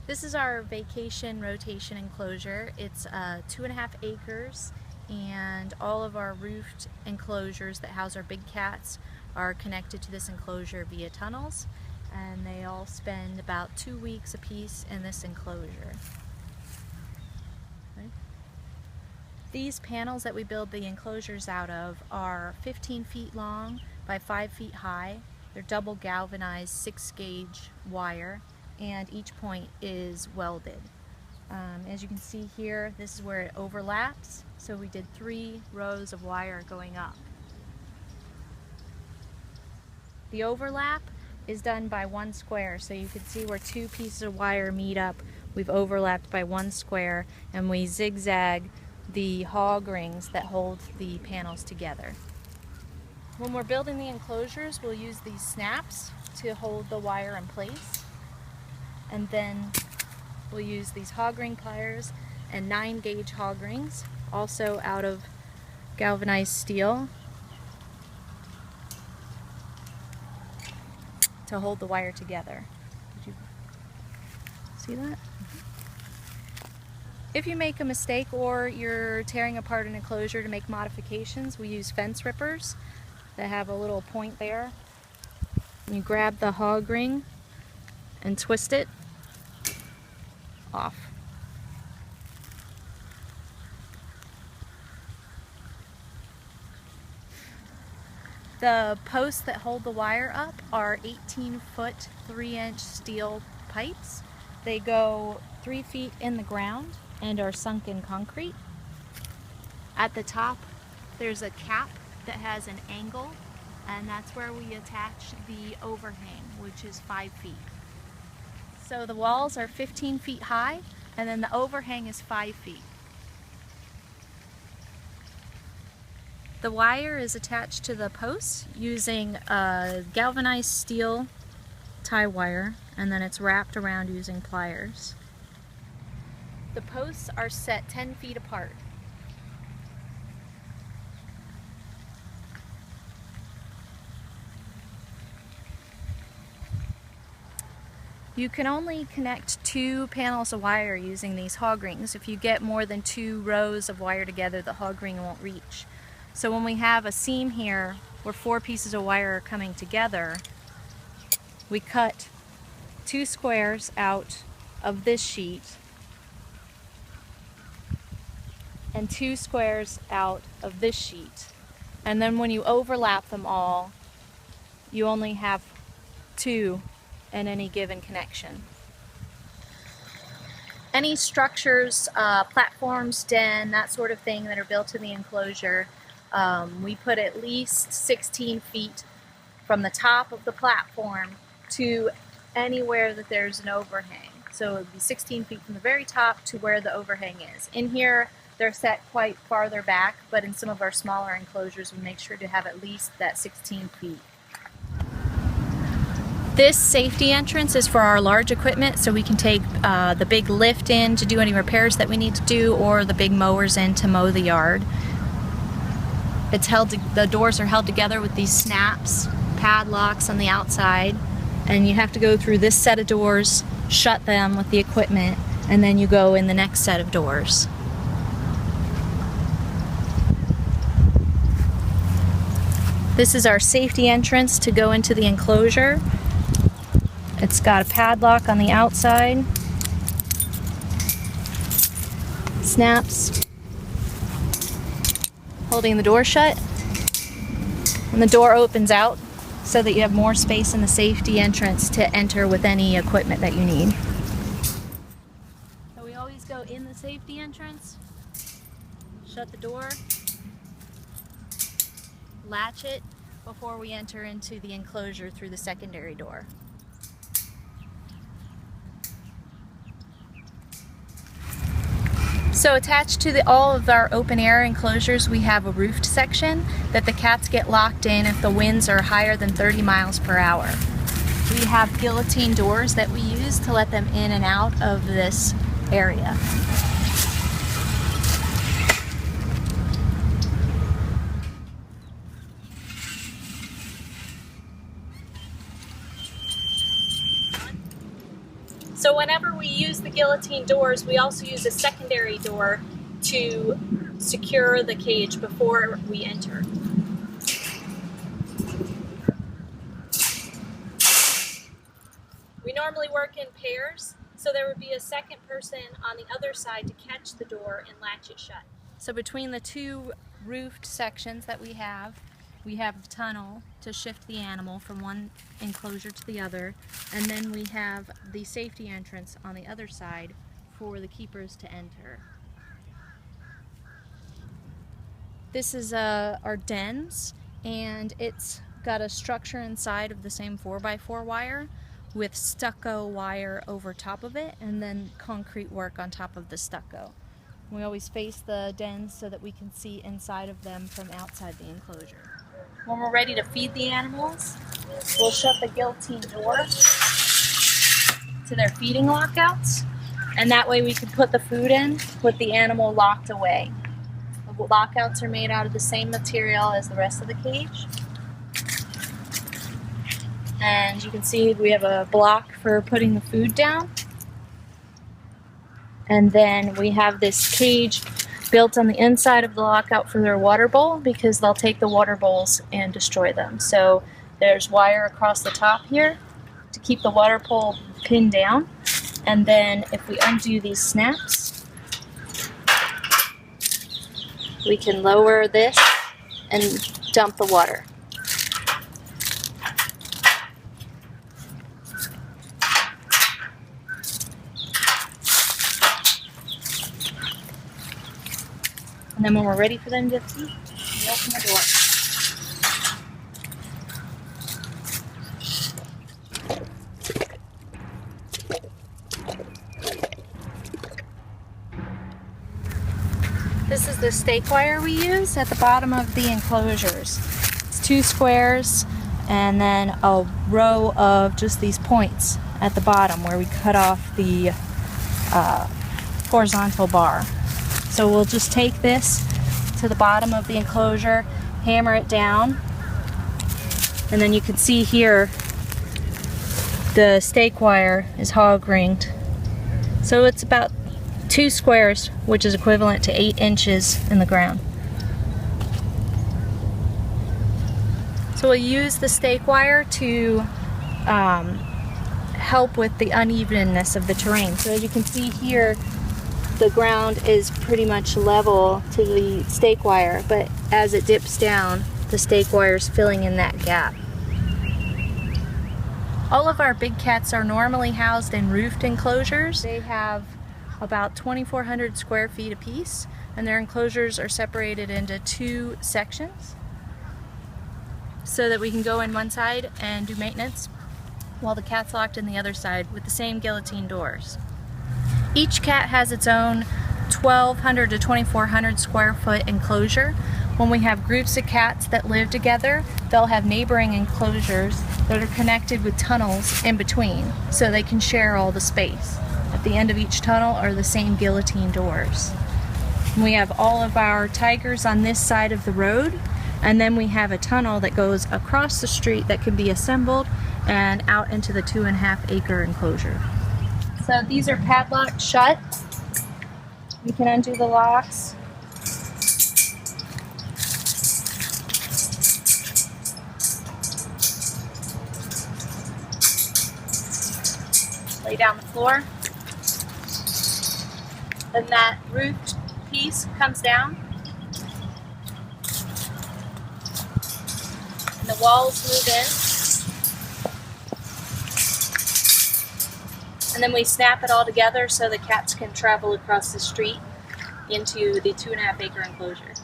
This is our vacation rotation enclosure. It's 2.5 acres, and all of our roofed enclosures that house our big cats are connected to this enclosure via tunnels, and they all spend about 2 weeks apiece in this enclosure. Okay. These panels that we build the enclosures out of are 15 feet long by 5 feet high. They're double galvanized 6-gauge wire, and each point is welded. As you can see here, this is where it overlaps, so we did 3 rows of wire going up. The overlap is done by 1 square, so you can see where 2 pieces of wire meet up. We've overlapped by 1 square, and we zigzag the hog rings that hold the panels together. When we're building the enclosures, we'll use these snaps to hold the wire in place, and then we'll use these hog ring pliers and 9-gauge hog rings, also out of galvanized steel, to hold the wire together. Did you see that? If you make a mistake or you're tearing apart an enclosure to make modifications, we use fence rippers that have a little point there. You grab the hog ring and twist it off. The posts that hold the wire up are 18-foot 3-inch steel pipes. They go 3 feet in the ground and are sunk in concrete. At the top there's a cap that has an angle, and that's where we attach the overhang, which is 5 feet. So the walls are 15 feet high, and then the overhang is 5 feet. The wire is attached to the posts using a galvanized steel tie wire, and then it's wrapped around using pliers. The posts are set 10 feet apart. You can only connect 2 panels of wire using these hog rings. If you get more than 2 rows of wire together, the hog ring won't reach. So when we have a seam here where 4 pieces of wire are coming together, we cut 2 squares out of this sheet and 2 squares out of this sheet. And then when you overlap them all, you only have 2 in any given connection. Any structures, platforms, den, that sort of thing that are built in the enclosure, we put at least 16 feet from the top of the platform to anywhere that there's an overhang. So it would be 16 feet from the very top to where the overhang is. In here, they're set quite farther back, but in some of our smaller enclosures, we make sure to have at least that 16 feet. This safety entrance is for our large equipment, so we can take the big lift in to do any repairs that we need to do, or the big mowers in to mow the yard. The doors are held together with these snaps, padlocks on the outside, and you have to go through this set of doors, shut them with the equipment, and then you go in the next set of doors. This is our safety entrance to go into the enclosure. It's got a padlock on the outside, snaps holding the door shut, and the door opens out so that you have more space in the safety entrance to enter with any equipment that you need. So we always go in the safety entrance, shut the door, latch it before we enter into the enclosure through the secondary door. So attached to all of our open air enclosures, we have a roofed section that the cats get locked in if the winds are higher than 30 miles per hour. We have guillotine doors that we use to let them in and out of this area. So whenever we use the guillotine doors, we also use a secondary door to secure the cage before we enter. We normally work in pairs, so there would be a second person on the other side to catch the door and latch it shut. So between the two roofed sections that we have the tunnel to shift the animal from one enclosure to the other, and then we have the safety entrance on the other side for the keepers to enter. This is our dens, and it's got a structure inside of the same 4x4 wire with stucco wire over top of it, and then concrete work on top of the stucco. We always face the dens so that we can see inside of them from outside the enclosure. When we're ready to feed the animals, we'll shut the guillotine door to their feeding lockouts, and that way we can put the food in with the animal locked away. The lockouts are made out of the same material as the rest of the cage. And you can see we have a block for putting the food down. And then we have this cage built on the inside of the lockout for their water bowl, because they'll take the water bowls and destroy them. So there's wire across the top here to keep the water bowl pinned down. And then if we undo these snaps, we can lower this and dump the water. And then when we're ready for them to feed, we open the door. This is the stake wire we use at the bottom of the enclosures. It's 2 squares and then a row of just these points at the bottom where we cut off the horizontal bar. So we'll just take this to the bottom of the enclosure, hammer it down, and then you can see here the stake wire is hog ringed. So it's about 2 squares, which is equivalent to 8 inches in the ground. So we'll use the stake wire to help with the unevenness of the terrain. So as you can see here, the ground is pretty much level to the stake wire, but as it dips down, the stake wire is filling in that gap. All of our big cats are normally housed in roofed enclosures. They have about 2,400 square feet apiece, and their enclosures are separated into 2 sections so that we can go in one side and do maintenance while the cat's locked in the other side with the same guillotine doors. Each cat has its own 1,200 to 2,400 square foot enclosure. When we have groups of cats that live together, they'll have neighboring enclosures that are connected with tunnels in between, so they can share all the space. At the end of each tunnel are the same guillotine doors. We have all of our tigers on this side of the road, and then we have a tunnel that goes across the street that can be assembled and out into the 2.5 acre enclosure. So these are padlocked shut. We can undo the locks. Lay down the floor. Then that roofed piece comes down. And the walls move in. And then we snap it all together so the cats can travel across the street into the 2.5 acre enclosure.